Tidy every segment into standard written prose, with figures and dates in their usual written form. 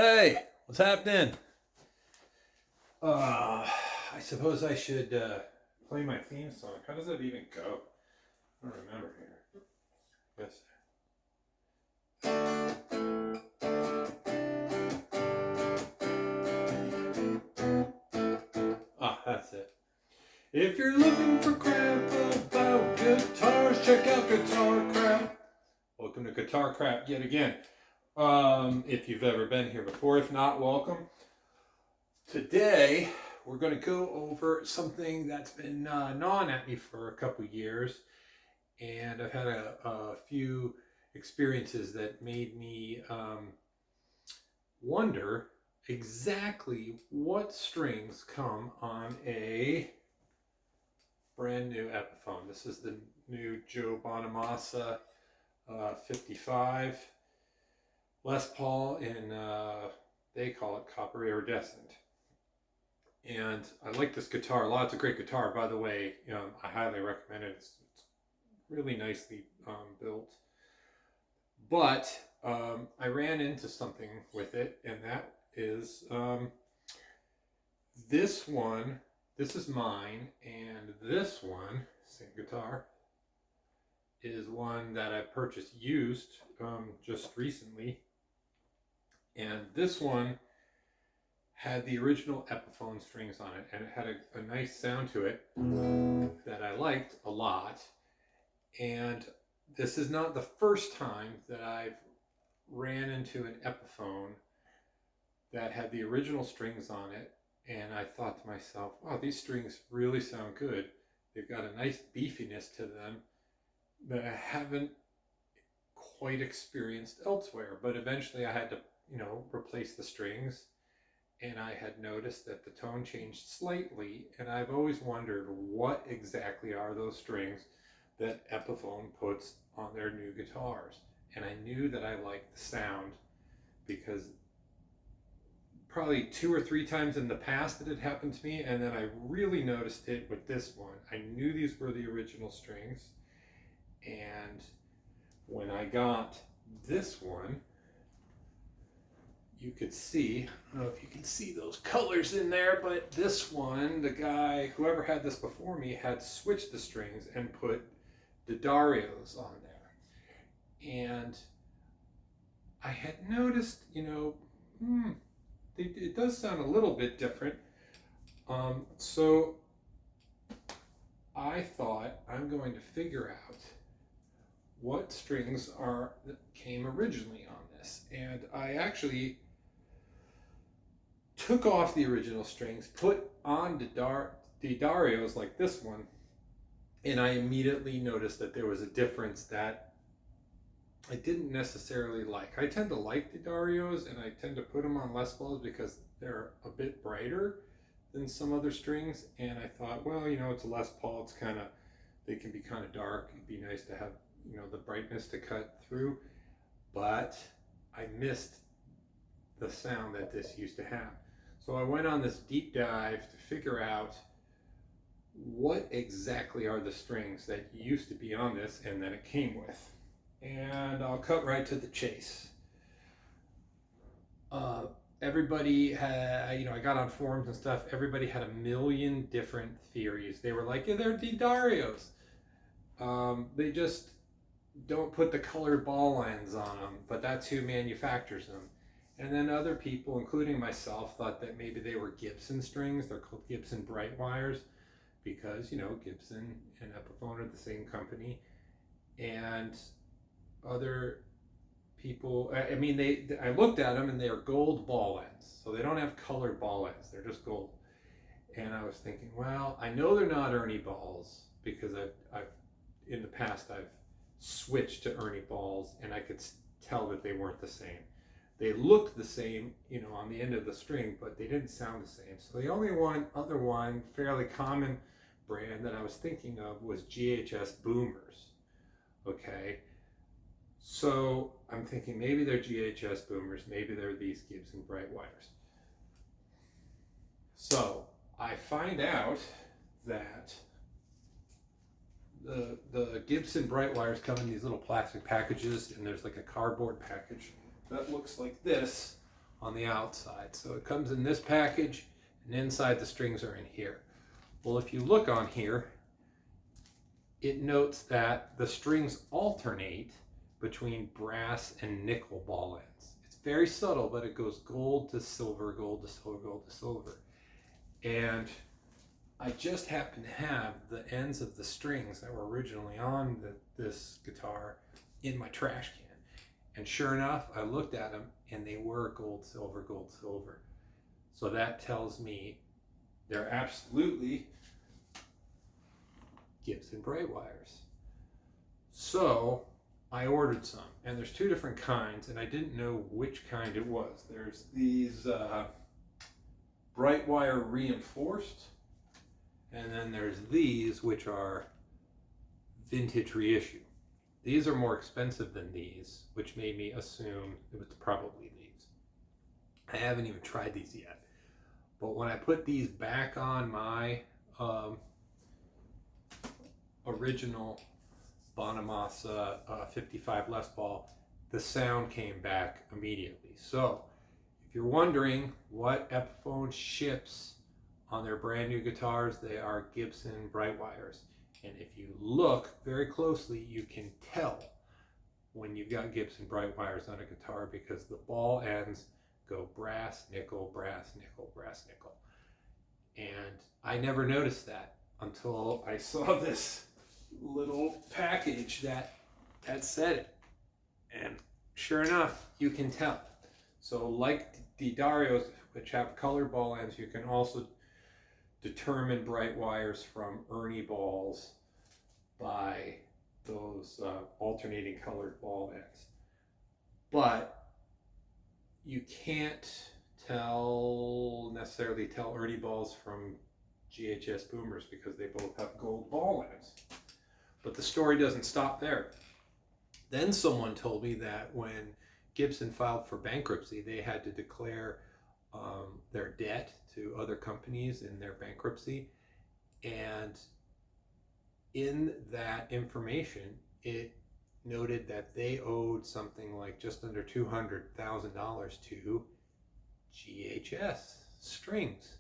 Hey, what's happening? I suppose I should play my theme song. How does that even go? I don't remember here. Yes. Ah, that's it. If you're looking for crap about guitars, check out Guitar Crap. Welcome to Guitar Crap yet again. If you've ever been here before, if not, welcome. Today, we're going to go over something that's been gnawing at me for a couple years, and I've had a few experiences that made me wonder exactly what strings come on a brand new Epiphone. This is the new Joe Bonamassa 55 Les Paul in, they call it copper iridescent. And I like this guitar a lot. It's a great guitar, by the way. I highly recommend it. It's really nicely built. But I ran into something with it, and that is this one. This is mine, and this one, same guitar, is one that I purchased used just recently. And this one had the original Epiphone strings on it, and it had a nice sound to it that I liked a lot. And this is not the first time that I've ran into an Epiphone that had the original strings on it, and I thought to myself, wow, these strings really sound good. They've got a nice beefiness to them that I haven't quite experienced elsewhere. But eventually I had to, replace the strings, and I had noticed that the tone changed slightly, and I've always wondered what exactly are those strings that Epiphone puts on their new guitars. And I knew that I liked the sound because probably 2 or 3 times in the past it had happened to me, and then I really noticed it with this one. I knew these were the original strings, and when I got this one, you could see, I don't know if you can see those colors in there, but this one, the guy, whoever had this before me, had switched the strings and put the Darios on there. And I had noticed, it does sound a little bit different. So I thought I'm going to figure out what strings came originally on this. And I actually took off the original strings, put on the Darios like this one, and I immediately noticed that there was a difference that I didn't necessarily like. I tend to like the Darios, and I tend to put them on Les Pauls because they're a bit brighter than some other strings, and I thought, well, it's a Les Paul, they can be kind of dark. It'd be nice to have, the brightness to cut through, but I missed the sound that this used to have. So I went on this deep dive to figure out what exactly are the strings that used to be on this and that it came with. And I'll cut right to the chase. Everybody had, I got on forums and stuff, everybody had a million different theories. They were like, yeah, they're the Darios. They just don't put the colored ball lines on them, but that's who manufactures them. And then other people, including myself, thought that maybe they were Gibson strings. They're called Gibson bright wires because, Gibson and Epiphone are the same company. And other people, I looked at them and they are gold ball ends. So they don't have colored ball ends. They're just gold. And I was thinking, well, I know they're not Ernie balls because I've in the past I've switched to Ernie balls, and I could tell that they weren't the same. They looked the same, on the end of the string, but they didn't sound the same. So the only other one, fairly common brand that I was thinking of was GHS Boomers. Okay, so I'm thinking maybe they're GHS Boomers, maybe they're these Gibson bright wires. So I find out that the Gibson bright wires come in these little plastic packages, and there's like a cardboard package that looks like this on the outside. So it comes in this package, and inside the strings are in here. Well, if you look on here, it notes that the strings alternate between brass and nickel ball ends. It's very subtle, but it goes gold to silver, gold to silver, gold to silver. And I just happen to have the ends of the strings that were originally on this guitar in my trash can. And sure enough, I looked at them and they were gold, silver, gold, silver. So that tells me they're absolutely Gibson bright wires. So I ordered some, and there's two different kinds, and I didn't know which kind it was. There's these bright wire reinforced, and then there's these, which are vintage reissue. These are more expensive than these, which made me assume it was probably these. I haven't even tried these yet, but when I put these back on my original Bonamassa 55 Les Paul, the sound came back immediately. So if you're wondering what Epiphone ships on their brand new guitars, they are Gibson bright wires. And if you look very closely, you can tell when you've got Gibson bright wires on a guitar, because the ball ends go brass, nickel, brass, nickel, brass, nickel. And I never noticed that until I saw this little package that said it. And sure enough, you can tell. So like the Darios, which have colored ball ends, you can also determine bright wires from Ernie balls by those alternating colored ball ends. But you can't necessarily tell Ernie balls from GHS boomers because they both have gold ball ends. But the story doesn't stop there. Then someone told me that when Gibson filed for bankruptcy, they had to declare their debt to other companies in their bankruptcy. And in that information, it noted that they owed something like just under $200,000 to GHS strings.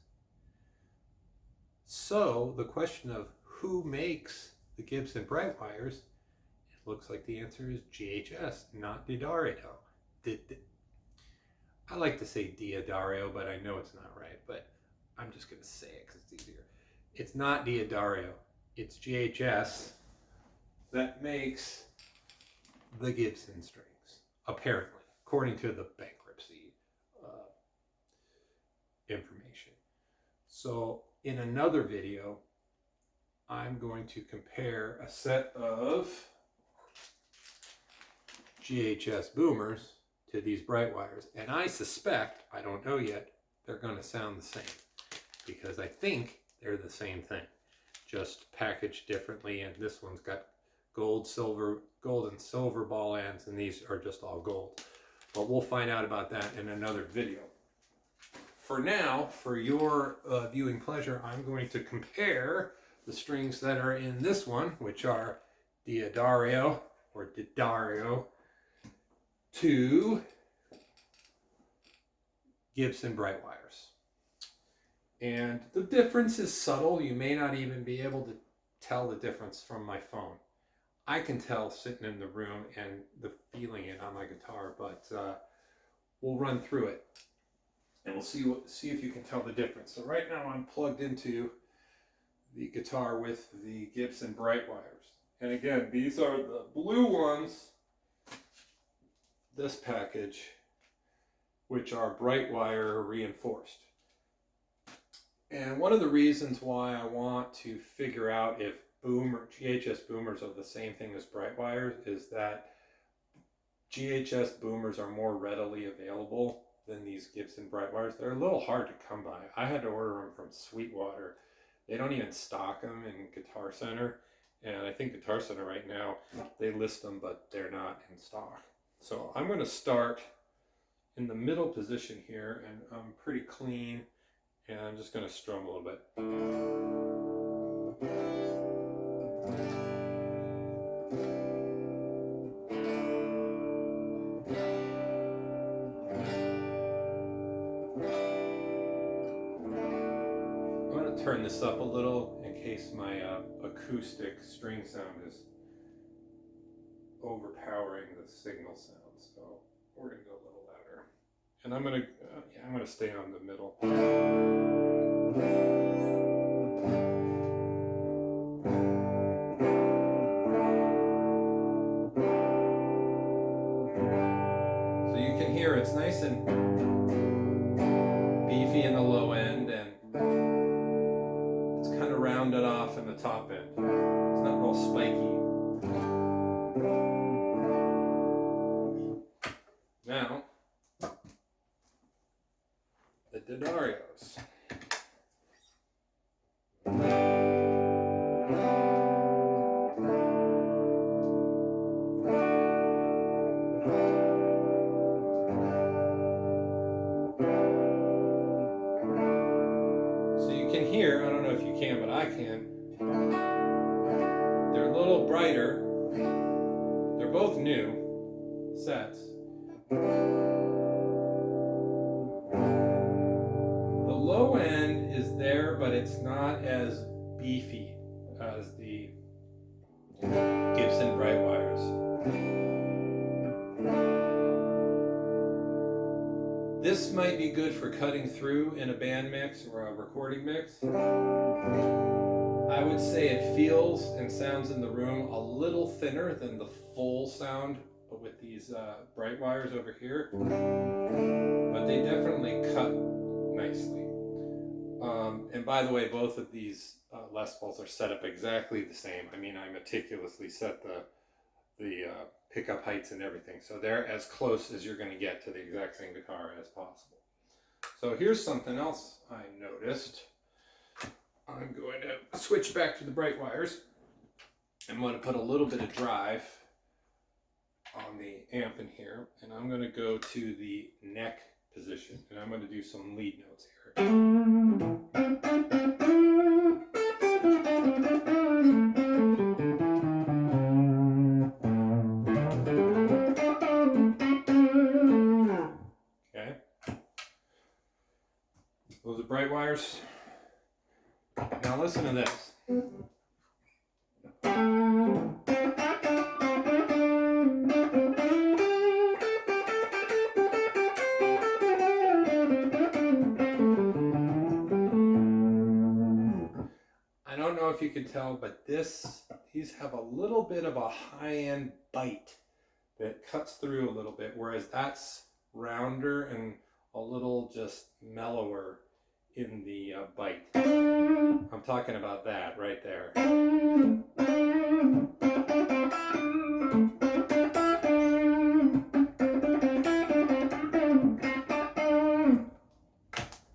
So the question of who makes the Gibson bright wires, it looks like the answer is GHS, not D'Addario. I like to say D'Addario, but I know it's not right, but I'm just going to say it because it's easier. It's not D'Addario, it's GHS that makes the Gibson strings, apparently, according to the bankruptcy information. So in another video, I'm going to compare a set of GHS boomers to these bright wires, and I suspect, I don't know yet, they're going to sound the same, because I think they're the same thing, just packaged differently. And this one's got gold and silver ball ends, and these are just all gold. But we'll find out about that in another video. For now, for your viewing pleasure, I'm going to compare the strings that are in this one, which are D'Addario or D'Addario, to Gibson bright wires. And the difference is subtle. You may not even be able to tell the difference from my phone. I can tell sitting in the room and feeling it on my guitar, but we'll run through it and we'll see if you can tell the difference. So right now I'm plugged into the guitar with the Gibson bright wires. And again, these are the blue ones, this package, which are bright wire reinforced. And one of the reasons why I want to figure out if GHS boomers are the same thing as bright wires is that GHS boomers are more readily available than these Gibson bright wires. They're a little hard to come by. I had to order them from Sweetwater. They don't even stock them in Guitar Center. And I think Guitar Center right now, they list them, but they're not in stock. So I'm going to start in the middle position here, and I'm pretty clean, and I'm just going to strum a little bit. to turn this up a little in case my acoustic string sound is overpowering the signal sound. So we're going to go a little louder. And I'm going to stay on the middle. So you can hear it's nice and beefy in the low end, and it's kind of rounded off in the top end. It's not real spiky. Now, the Didarios. So you can hear, I don't know if you can, but I can. They're a little brighter. They're both new sets. The low end is there, but it's not as beefy as the Gibson bright wires. This might be good for cutting through in a band mix or a recording mix. I would say it feels and sounds in the room a little thinner than the full sound with these bright wires over here, but they definitely cut nicely. And by the way, both of these Les Pauls are set up exactly the same. I mean, I meticulously set the pickup heights and everything, so they're as close as you're going to get to the exact same guitar as possible. So here's something else I noticed. I'm going to switch back to the bright wires. I'm going to put a little bit of drive on the amp in here, and I'm going to go to the neck position, and I'm going to do some lead notes here. Okay. Those are bright wires. Now listen to this. I don't know if you can tell, but these have a little bit of a high-end bite that cuts through a little bit, whereas that's rounder and a little just mellower in the bite. I'm talking about that right there.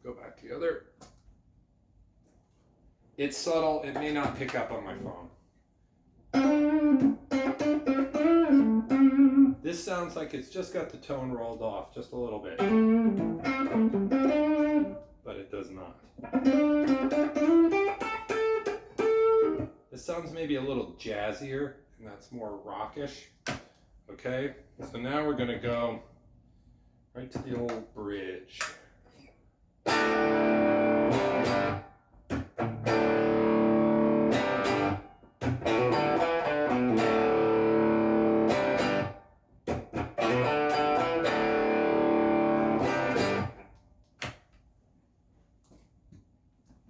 Go back to the other. It's subtle, it may not pick up on my phone. This sounds like it's just got the tone rolled off just a little bit, but it does not. This sounds maybe a little jazzier, and that's more rockish. Okay, so now we're gonna go right to the old bridge.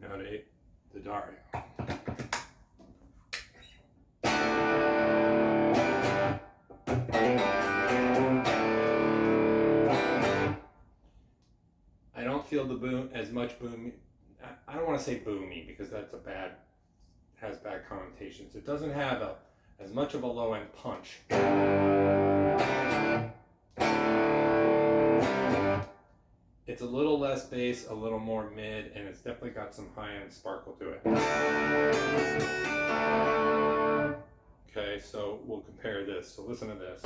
Now to the Dario. I don't feel the boom as much boom. I don't want to say boomy because that's has bad connotations. It doesn't have as much of a low end punch. It's a little less bass, a little more mid, and it's definitely got some high end sparkle to it. Okay, so we'll compare this. So listen to this.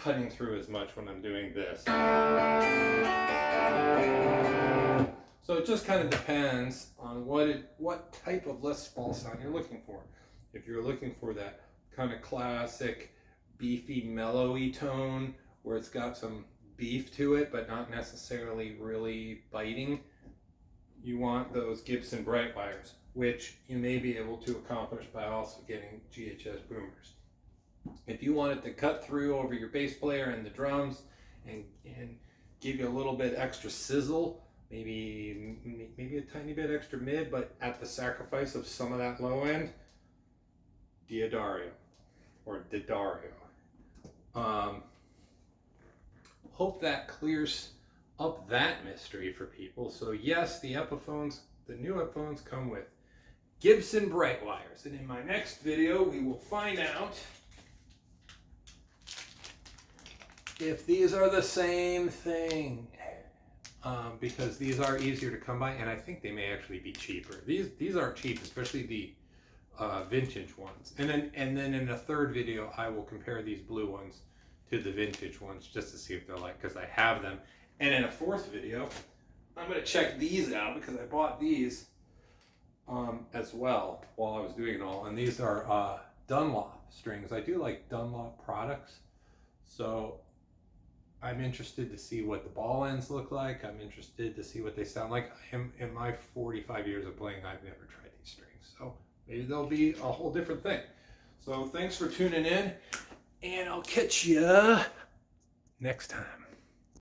cutting through as much when I'm doing this. So it just kind of depends on what type of Les Paul sound you're looking for. If you're looking for that kind of classic beefy mellowy tone where it's got some beef to it but not necessarily really biting, you want those Gibson bright wires, which you may be able to accomplish by also getting GHS boomers. If you want it to cut through over your bass player and the drums and give you a little bit extra sizzle, maybe a tiny bit extra mid, but at the sacrifice of some of that low end, D'Addario or D'Addario. Hope that clears up that mystery for people. So yes, the Epiphones, the new Epiphones come with Gibson bright wires. And in my next video, we will find out if these are the same thing. Because these are easier to come by, and I think they may actually be cheaper. These aren't cheap, especially the vintage ones. And then in a third video, I will compare these blue ones to the vintage ones just to see if they're like, because I have them. And in a fourth video, I'm going to check these out because I bought these as well while I was doing it all. And these are Dunlop strings. I do like Dunlop products, so I'm interested to see what the ball ends look like. I'm interested to see what they sound like. In my 45 years of playing, I've never tried these strings, so maybe they'll be a whole different thing. So thanks for tuning in, and I'll catch you next time.